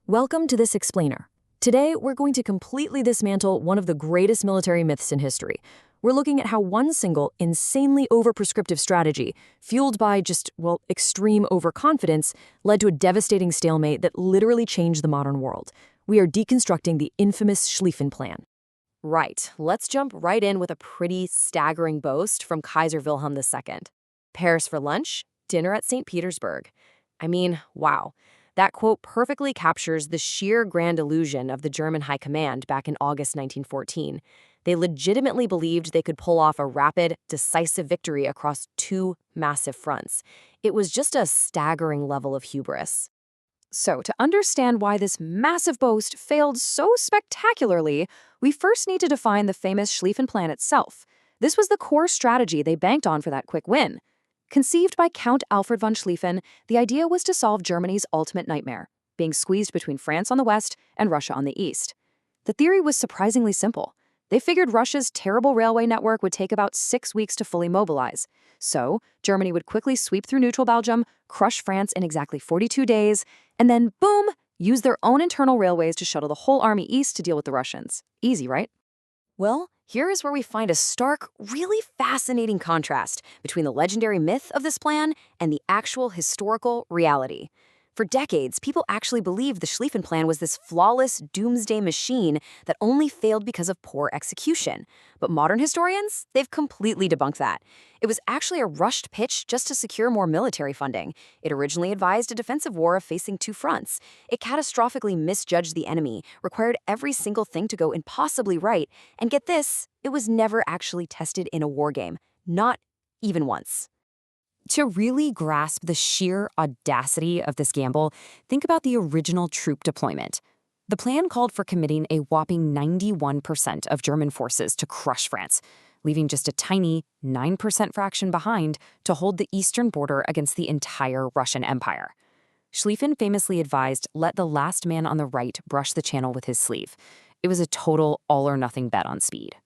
Welcome to this explainer. Today, we're going to completely dismantle one of the greatest military myths in history. We're looking at how one single, insanely over-prescriptive strategy, fueled by extreme overconfidence, led to a devastating stalemate that literally changed the modern world. We are deconstructing the infamous Schlieffen Plan. Right, let's jump right in with a pretty staggering boast from Kaiser Wilhelm II. Paris for lunch, dinner at St. Petersburg. I mean, wow. That quote perfectly captures the sheer grand illusion of the German High Command back in August 1914. They legitimately believed they could pull off a rapid, decisive victory across two massive fronts. It was just a staggering level of hubris. So, to understand why this massive boast failed so spectacularly, we first need to define the famous Schlieffen Plan itself. This was the core strategy they banked on for that quick win. Conceived by Count Alfred von Schlieffen, the idea was to solve Germany's ultimate nightmare, being squeezed between France on the west and Russia on the east. The theory was surprisingly simple. They figured Russia's terrible railway network would take about 6 weeks to fully mobilize. So, Germany would quickly sweep through neutral Belgium, crush France in exactly 42 days, and then, boom, use their own internal railways to shuttle the whole army east to deal with the Russians. Easy, right? Well, here is where we find a stark, really fascinating contrast between the legendary myth of this plan and the actual historical reality. For decades, people actually believed the Schlieffen Plan was this flawless doomsday machine that only failed because of poor execution. But modern historians, they've completely debunked that. It was actually a rushed pitch just to secure more military funding. It originally advised a defensive war of facing two fronts. It catastrophically misjudged the enemy, required every single thing to go impossibly right, and get this, it was never actually tested in a war game. Not even once. To really grasp the sheer audacity of this gamble, think about the original troop deployment. The plan called for committing a whopping 91% of German forces to crush France, leaving just a tiny 9% fraction behind to hold the eastern border against the entire Russian Empire. Schlieffen famously advised, "Let the last man on the right brush the channel with his sleeve." It was a total all-or-nothing bet on speed.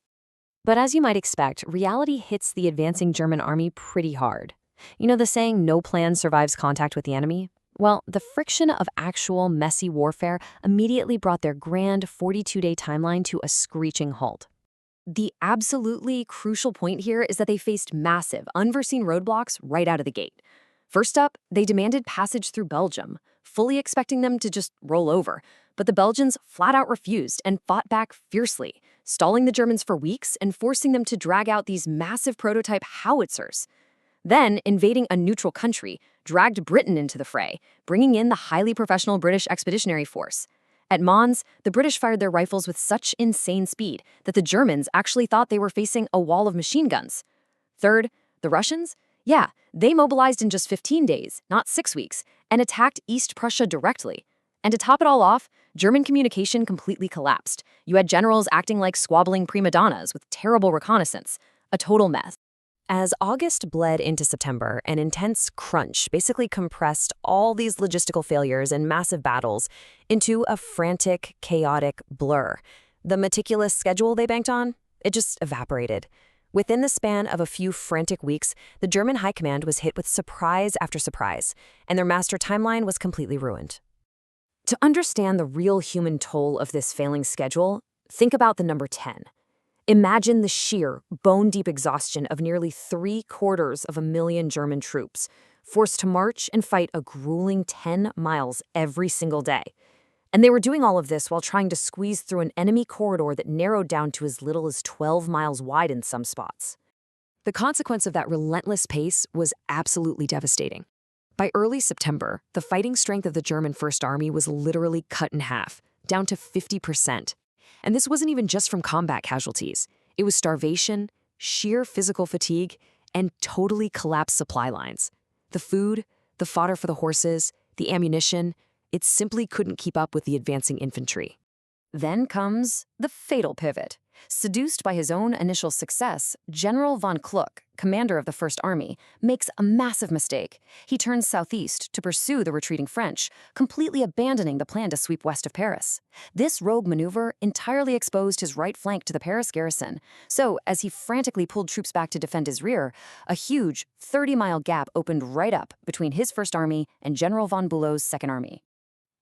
But as you might expect, reality hits the advancing German army pretty hard. You know the saying, no plan survives contact with the enemy? Well, the friction of actual messy warfare immediately brought their grand 42-day timeline to a screeching halt. The absolutely crucial point here is that they faced massive, unforeseen roadblocks right out of the gate. First up, they demanded passage through Belgium, fully expecting them to just roll over. But the Belgians flat out refused and fought back fiercely, stalling the Germans for weeks and forcing them to drag out these massive prototype howitzers. Then, invading a neutral country, dragged Britain into the fray, bringing in the highly professional British Expeditionary Force. At Mons, the British fired their rifles with such insane speed that the Germans actually thought they were facing a wall of machine guns. Third, the Russians? Yeah, they mobilized in just 15 days, not 6 weeks, and attacked East Prussia directly. And to top it all off, German communication completely collapsed. You had generals acting like squabbling prima donnas with terrible reconnaissance. A total mess. As August bled into September, an intense crunch basically compressed all these logistical failures and massive battles into a frantic, chaotic blur. The meticulous schedule they banked on, it just evaporated. Within the span of a few frantic weeks, the German High Command was hit with surprise after surprise, and their master timeline was completely ruined. To understand the real human toll of this failing schedule, think about the number 10. Imagine the sheer, bone-deep exhaustion of nearly 750,000 German troops, forced to march and fight a grueling 10 miles every single day. And they were doing all of this while trying to squeeze through an enemy corridor that narrowed down to as little as 12 miles wide in some spots. The consequence of that relentless pace was absolutely devastating. By early September, the fighting strength of the German First Army was literally cut in half, down to 50%. And this wasn't even just from combat casualties. It was starvation, sheer physical fatigue, and totally collapsed supply lines. The food, the fodder for the horses, the ammunition, it simply couldn't keep up with the advancing infantry. Then comes the fatal pivot. Seduced by his own initial success, General von Kluck, commander of the First Army, makes a massive mistake. He turns southeast to pursue the retreating French, completely abandoning the plan to sweep west of Paris. This rogue maneuver entirely exposed his right flank to the Paris garrison. So, as he frantically pulled troops back to defend his rear, a huge 30-mile gap opened right up between his First Army and General von Bülow's Second Army.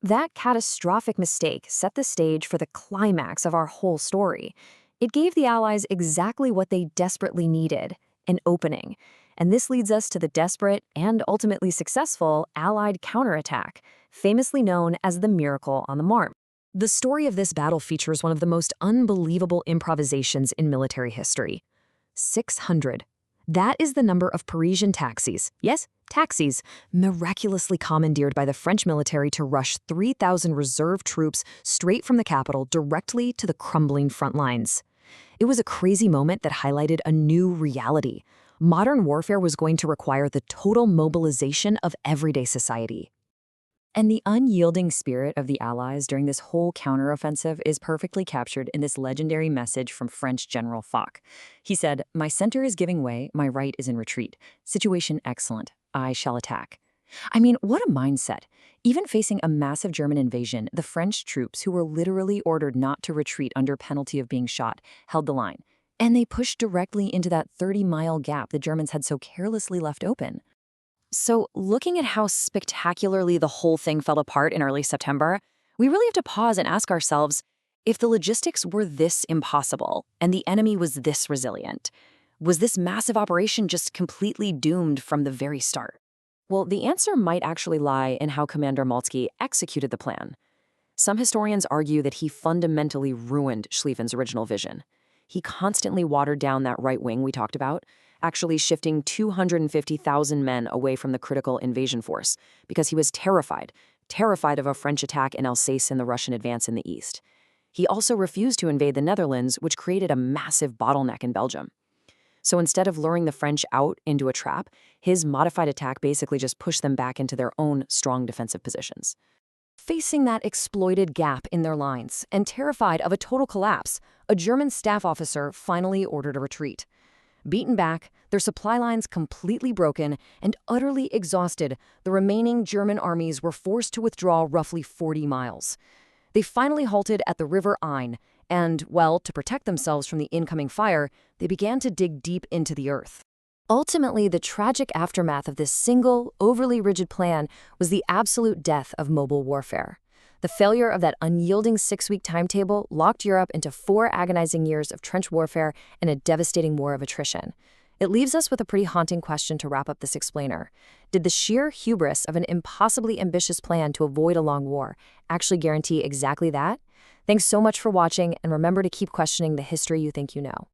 That catastrophic mistake set the stage for the climax of our whole story. It gave the Allies exactly what they desperately needed, an opening. And this leads us to the desperate and ultimately successful Allied counterattack, famously known as the Miracle on the Marne. The story of this battle features one of the most unbelievable improvisations in military history. 600. That is the number of Parisian taxis, yes, taxis, miraculously commandeered by the French military to rush 3,000 reserve troops straight from the capital directly to the crumbling front lines. It was a crazy moment that highlighted a new reality. Modern warfare was going to require the total mobilization of everyday society. And the unyielding spirit of the Allies during this whole counteroffensive is perfectly captured in this legendary message from French General Foch. He said, "My center is giving way, my right is in retreat. Situation excellent. I shall attack." I mean, what a mindset. Even facing a massive German invasion, the French troops, who were literally ordered not to retreat under penalty of being shot, held the line. And they pushed directly into that 30-mile gap the Germans had so carelessly left open. So, looking at how spectacularly the whole thing fell apart in early September, we really have to pause and ask ourselves, if the logistics were this impossible and the enemy was this resilient, was this massive operation just completely doomed from the very start? Well, the answer might actually lie in how Commander Maltsky executed the plan. Some historians argue that he fundamentally ruined Schlieffen's original vision. He constantly watered down that right wing we talked about, actually shifting 250,000 men away from the critical invasion force because he was terrified of a French attack in Alsace and the Russian advance in the east. He also refused to invade the Netherlands, which created a massive bottleneck in Belgium. So instead of luring the French out into a trap, his modified attack basically just pushed them back into their own strong defensive positions. Facing that exploited gap in their lines and terrified of a total collapse, a German staff officer finally ordered a retreat. Beaten back, their supply lines completely broken, and utterly exhausted, the remaining German armies were forced to withdraw roughly 40 miles. They finally halted at the River Ain, and, well, to protect themselves from the incoming fire, they began to dig deep into the earth. Ultimately, the tragic aftermath of this single, overly rigid plan was the absolute death of mobile warfare. The failure of that unyielding 6-week timetable locked Europe into 4 agonizing years of trench warfare and a devastating war of attrition. It leaves us with a pretty haunting question to wrap up this explainer. Did the sheer hubris of an impossibly ambitious plan to avoid a long war actually guarantee exactly that? Thanks so much for watching, and remember to keep questioning the history you think you know.